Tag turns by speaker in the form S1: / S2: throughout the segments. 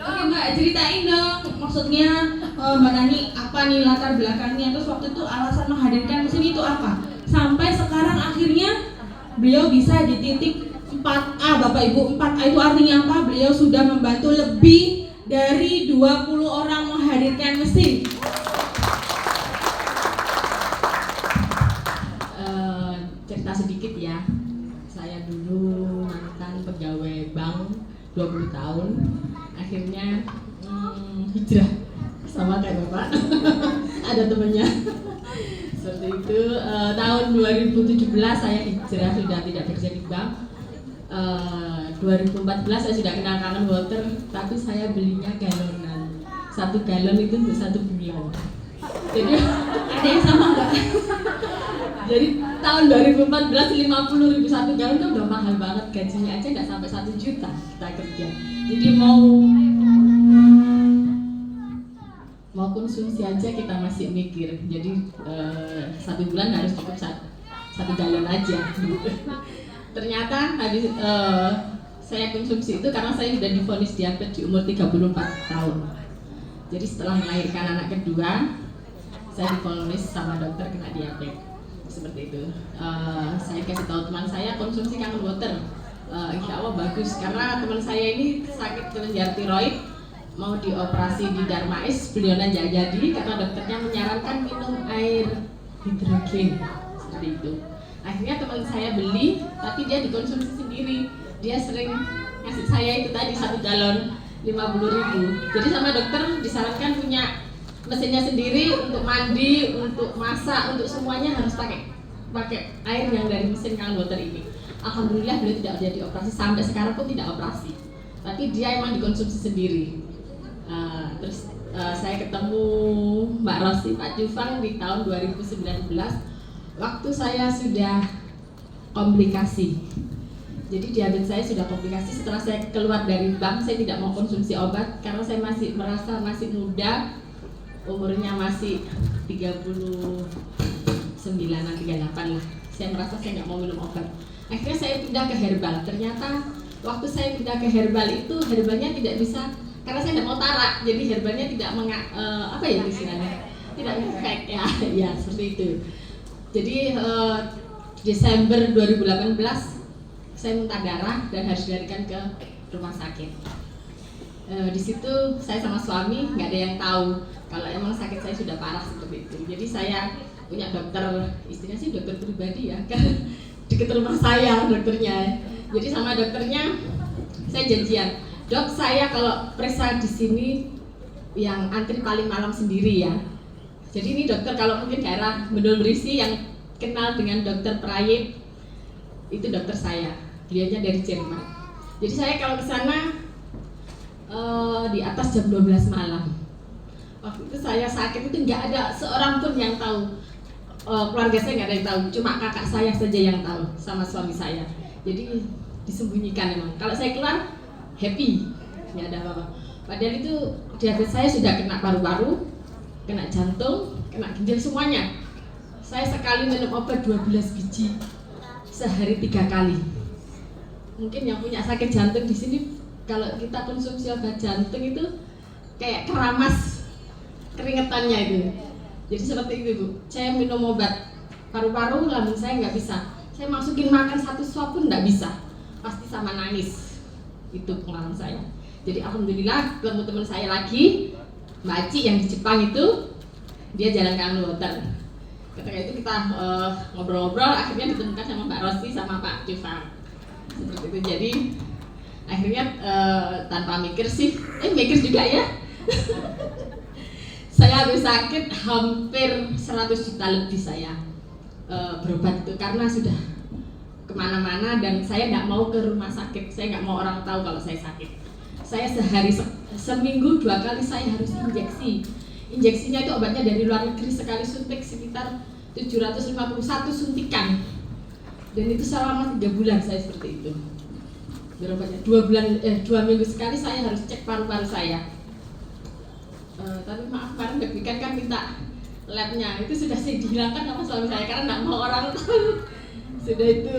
S1: Oke Mbak, ceritain dong, maksudnya Mbak Nani apa nih latar belakangnya, terus waktu itu alasan menghadirkan ke sini itu apa? Sampai sekarang akhirnya beliau bisa di titik 4A Bapak Ibu. 4A itu artinya apa? Beliau sudah membantu lebih dari 20 orang menghadirkan mesin.
S2: Cerita sedikit ya. Saya dulu mantan pegawai bank 20 tahun. Akhirnya hijrah sama kayak Bapak. Ada temennya. Seperti itu. Tahun 2017 saya hijrah, sudah tidak kerja di bank. 2014 saya sudah kenal kangen water, tapi saya belinya galonan. 1 galon itu untuk 1 bulan. Jadi
S1: Ada yang sama nggak?
S2: jadi tahun 2014 50.000 1 galon kan udah mahal banget, gajinya aja nggak sampai 1 juta kita kerja. Jadi mau konsumsi aja kita masih mikir. Jadi 1 bulan harus cukup 1 galon aja. Ternyata habis saya konsumsi itu karena saya sudah divonis diabetes di umur 34 tahun. Jadi setelah melahirkan anak kedua, saya divonis sama dokter kena diabetes. Seperti itu. Saya kasih tahu teman saya konsumsi kangen water. Insya Allah bagus karena teman saya ini sakit kelenjar tiroid, mau dioperasi di Darmais, beliau nggak jadi karena dokternya menyarankan minum air hidrogen seperti itu. Akhirnya teman saya beli, tapi dia dikonsumsi sendiri. Dia sering ngasih saya itu tadi 1 galon 50.000. Jadi sama dokter disarankan punya mesinnya sendiri untuk mandi, untuk masak, untuk semuanya harus pakai air yang dari mesin kangen water ini. Alhamdulillah beliau tidak jadi operasi, sampai sekarang pun tidak operasi. Tapi dia emang dikonsumsi sendiri. Terus saya ketemu Mbak Rosi, Pak Jufang di tahun 2019 waktu saya sudah komplikasi. Jadi diabetes saya sudah komplikasi. Setelah saya keluar dari bank, saya tidak mau konsumsi obat karena saya masih merasa masih muda, umurnya masih 39-an, 38 lah. Saya merasa saya nggak mau minum obat. Akhirnya saya pindah ke herbal. Ternyata waktu saya pindah ke herbal itu herbalnya tidak bisa, karena saya tidak mau tarak, jadi herbalnya tidak apa ya istilahnya, tidak efek ya, ya seperti itu. Jadi Desember 2018 saya muntah darah dan harus dilarikan ke rumah sakit. Di situ saya sama suami nggak ada yang tahu kalau emang sakit saya sudah parah seperti itu. Jadi saya punya dokter, istrinya sih dokter pribadi ya, kan dekat rumah saya dokternya. Jadi sama dokternya saya janjian, dok saya kalau periksa di sini yang antri paling malam sendiri ya. Jadi ini dokter kalau mungkin daerah Bendul Berisi yang kenal dengan dokter Prayip, itu dokter saya, dianya dari Jerman. Jadi saya kalau ke sana di atas jam 12 malam. Waktu itu saya sakit itu nggak ada seorang pun yang tahu, keluarga saya nggak ada yang tahu, cuma kakak saya saja yang tahu sama suami saya. Jadi disembunyikan emang. Kalau saya keluar happy, nggak ada apa-apa. Padahal itu diabetes saya sudah kena paru-paru, kena jantung, kena ginjal semuanya. Saya sekali minum obat 12 biji sehari 3 kali. Mungkin yang punya sakit jantung di sini, kalau kita konsumsi obat jantung itu kayak keramas keringetannya itu. Jadi seperti itu Bu. Saya minum obat paru-paru, lambung saya nggak bisa. Saya masukin makan 1 suap pun nggak bisa. Pasti sama nangis. Itu pengalaman saya. Jadi alhamdulillah ketemu teman saya lagi, Mbak Aci yang di Jepang itu, dia jalan kangen water. Ketika itu kita ngobrol-ngobrol, akhirnya ditemukan sama Mbak Rosi sama Pak Jufang. Seperti itu. Jadi akhirnya tanpa mikir sih, mikir juga ya. Saya habis sakit hampir 100 juta lebih saya berobat itu karena sudah kemana-mana dan saya nggak mau ke rumah sakit, saya nggak mau orang tahu kalau saya sakit. Saya seminggu 2 kali saya harus injeksi. Injeksinya itu obatnya dari luar negeri, sekali suntik sekitar 751 suntikan. Dan itu selama 3 bulan saya seperti itu. Berobatnya 2 minggu sekali saya harus cek paru-paru saya. Tapi maaf kemarin deg-degan kan minta labnya, itu sudah saya dihilangkan sama suami saya karena nggak mau orang tahu. Sudah itu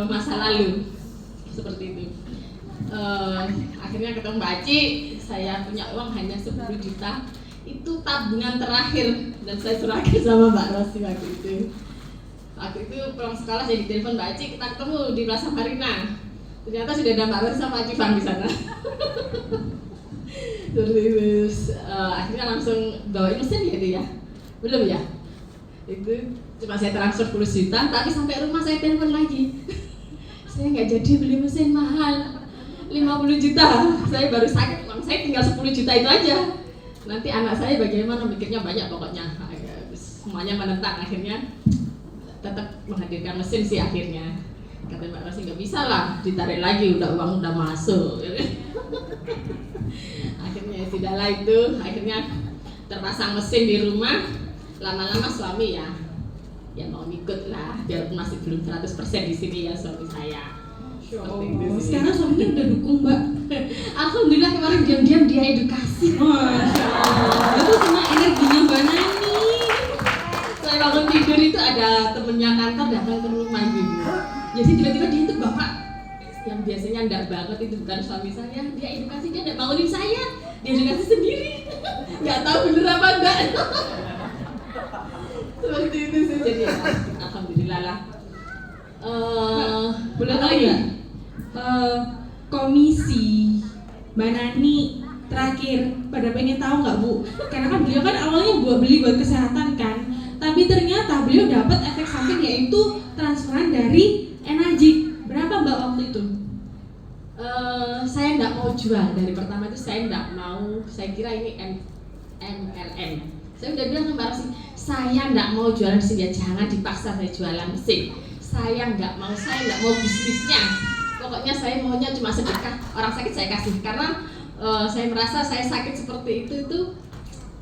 S2: masa lalu seperti itu. gitu. Akhirnya ketemu Mbak Aci, saya punya uang hanya 10 juta. Itu tabungan terakhir dan saya serahkan sama Mbak Rosi waktu itu. Waktu itu pulang sekolah saya ditelepon Mbak Aci, kita ketemu di Plaza Marina. Ternyata sudah ada Mbak Rosi sama Aci Fang di sana. Terus akhirnya langsung bawain mesin ya dia, belum ya? Itu cuma saya transfer 10 juta, tapi sampai rumah saya telepon lagi. Saya nggak jadi beli mesin mahal, 50 juta. Saya baru sakit, uang saya tinggal 10 juta itu aja. Nanti anak saya bagaimana, mikirnya banyak pokoknya. Semuanya menentang, akhirnya tetap menghadirkan mesin sih akhirnya. Kata Mbak Rosi nggak bisa lah, ditarik lagi, uang udah masuk. Akhirnya tidaklah itu, akhirnya terpasang mesin di rumah. Lama-lama suami ya mau ikut lah, biarpun masih belum 100% di sini ya suami saya.
S1: Sekarang suaminya udah dukung Mbak.
S2: Alhamdulillah kemarin diam-diam dia edukasi.
S1: Masya Allah, itu cuma energinya Mbak Nani.
S2: Saya bangun tidur itu ada temennya kantor datang ke rumah gitu. Jadi tiba-tiba dia itu bapak yang biasanya enggak banget, itu bukan suami saya. Dia edukasi, dia enggak bangunin saya, dia edukasi sendiri. Nggak tahu bener apa enggak. Seperti itu sih, jadi ya, alhamdulillah lah.
S1: Boleh tahu nggak komisi Mbak Nani terakhir pada pengen tahu nggak Bu? Karena kan beliau kan awalnya beli buat kesehatan kan, tapi ternyata beliau dapat efek samping yaitu transferan dari Enagic. Berapa Mbak waktu itu?
S2: Saya nggak mau jual dari pertama itu, saya nggak mau. Saya kira ini MLM. Saya udah bilang sama Mbak Rosi, saya nggak mau jualan mesin ya, jangan dipaksa saya jualan mesin. Saya nggak mau bisnisnya. Pokoknya saya maunya cuma sedekah, orang sakit saya kasih. Karena saya merasa saya sakit seperti itu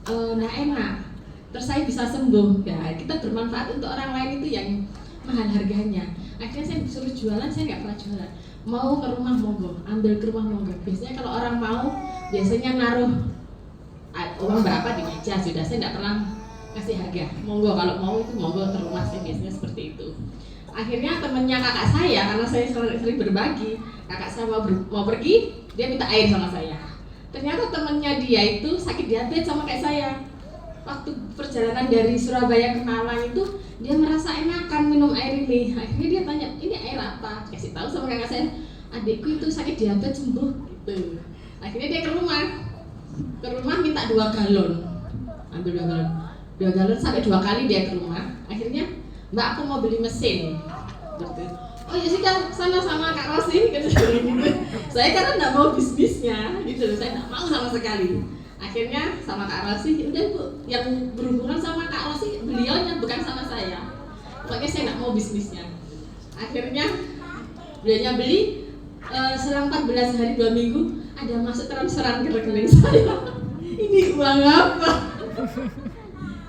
S2: nggak enak. Terus saya bisa sembuh. Ya kita bermanfaat untuk orang lain itu yang mahal harganya. Akhirnya saya disuruh jualan, saya nggak pernah jualan. Mau ke rumah monggo, ambil ke rumah monggo. Biasanya kalau orang mau, biasanya naruh uang berapa di meja sudah. Saya nggak pernah kasih harga. Monggo kalau mau itu monggo ke rumah, saya biasanya seperti itu. Akhirnya temennya kakak saya, karena saya sering berbagi, kakak saya mau pergi, dia minta air sama saya. Ternyata temennya dia itu sakit diabetes sama kayak saya. Waktu perjalanan dari Surabaya ke Malang itu, dia merasa enakan minum air ini. Akhirnya dia tanya, ini air apa? Kasih tahu sama kakak saya, adikku itu sakit diabetes sembuh gitu. Akhirnya dia ke rumah minta 2 galon, ambil 2 galon sampai 2 kali dia ke rumah. Akhirnya, Mbak aku mau beli mesin. Gitu. Oh ya sudah, sana sama Kak Rosi gitu. Saya karena nggak mau bisnisnya, gitu. Saya nggak mau sama sekali. Akhirnya sama Kak Rosi, udah Bu, yang berhubungan sama Kak Rosi beliaunya, bukan sama saya. Pokoknya saya nggak mau bisnisnya. Akhirnya beliaunya beli, selang 14 hari 2 minggu ada masuk transferan ke rekening saya. Ini uang apa?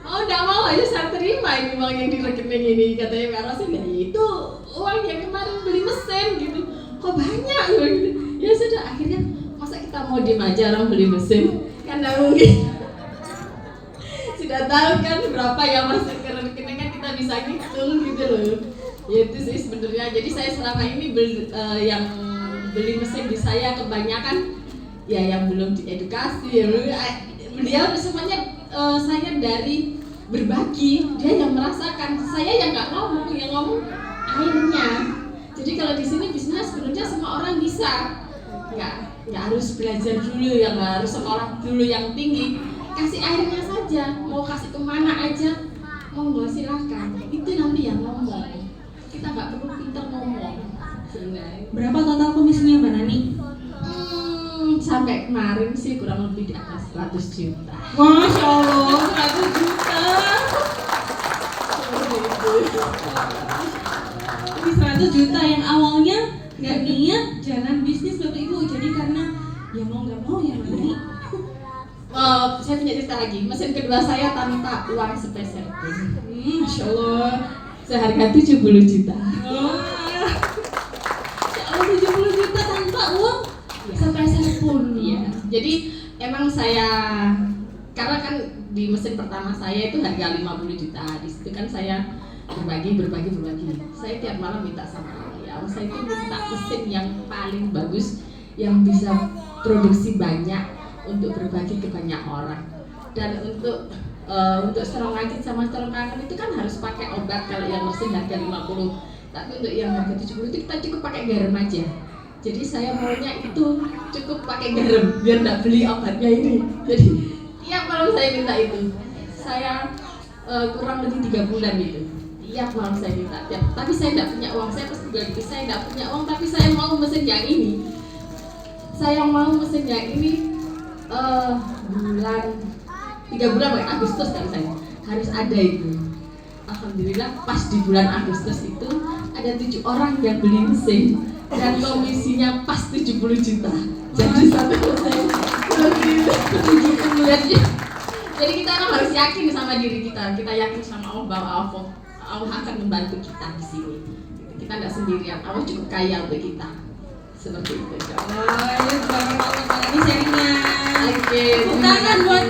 S2: Oh nggak mau aja saya terima ini uang yang di rekening ini, katanya Kak Rosi. Nah itu uang yang kemarin beli mesin gitu, kok banyak gitu. Ya sudah, akhirnya masa kita mau diem aja orang beli mesin, kan nggak mungkin. Sudah tahu kan berapa yang masuk ke rekening, kan kita bisa ngitung gitu loh. Ya itu sih sebenarnya. Jadi saya selama ini yang beli mesin di saya kebanyakan ya yang belum diedukasi ya. Beliau semuanya saya dari berbagi, dia yang merasakan, saya yang nggak ngomong, yang ngomong airnya. Jadi kalau di sini bisnis sebenarnya semua orang bisa, nggak harus belajar dulu, yang nggak harus sekolah dulu yang tinggi, kasih airnya saja, mau kasih kemana aja, monggo silahkan. Itu nanti yang ngomong, kita nggak perlu pintar ngomong. Sebenarnya.
S1: Berapa total komisinya Mbak Nani?
S2: Sampai kemarin sih kurang lebih di atas 100 juta.
S1: Masya Allah, 100 juta. Ini 100 juta yang awalnya nggak niat jalan bisnis Bapak Ibu, jadi karena ya mau nggak mau ya Nani.
S2: Saya punya cerita lagi, mesin kedua saya tanpa uang sepeser pun.
S1: Masya Allah,
S2: seharga 70 juta.
S1: Ya Allah, 70 juta tanpa uang sepeser pun.
S2: Iya. Jadi emang saya, karena kan di mesin pertama saya itu harga 50 juta. Di situ kan saya berbagi. Saya tiap malam minta sama ya awal saya itu minta mesin yang paling bagus, yang bisa produksi banyak untuk berbagi ke banyak orang. Dan untuk strong acid sama strong kangen itu kan harus pakai obat kalau yang mesin harga 50. Tapi untuk yang harga 70 itu kita cukup pakai garam aja. Jadi saya maunya itu cukup pakai garam biar nggak beli obatnya ini. Jadi tiap malam saya minta itu. Saya kurang lebih 3 bulan itu. Tiap malam saya minta. Tapi saya tidak punya uang. Saya pasti bilang gitu, saya tidak punya uang. Tapi saya mau mesin yang ini. Saya mau mesin yang ini bulan 3 bulan Agustus kan saya harus ada itu. Alhamdulillah pas di bulan Agustus itu ada 7 orang yang beli mesin dan komisinya pas 70 juta. Jadi sampai saya melihatnya. Jadi kita orang harus yakin sama diri kita. Kita yakin sama Allah bahwa Allah akan membantu kita di sini. Kita nggak sendirian. Allah cukup kaya untuk kita. Seperti itu.
S1: Oh, ya, barakallah Mbak Nani sharingnya.
S2: Oke.
S1: Tepuk tangan buat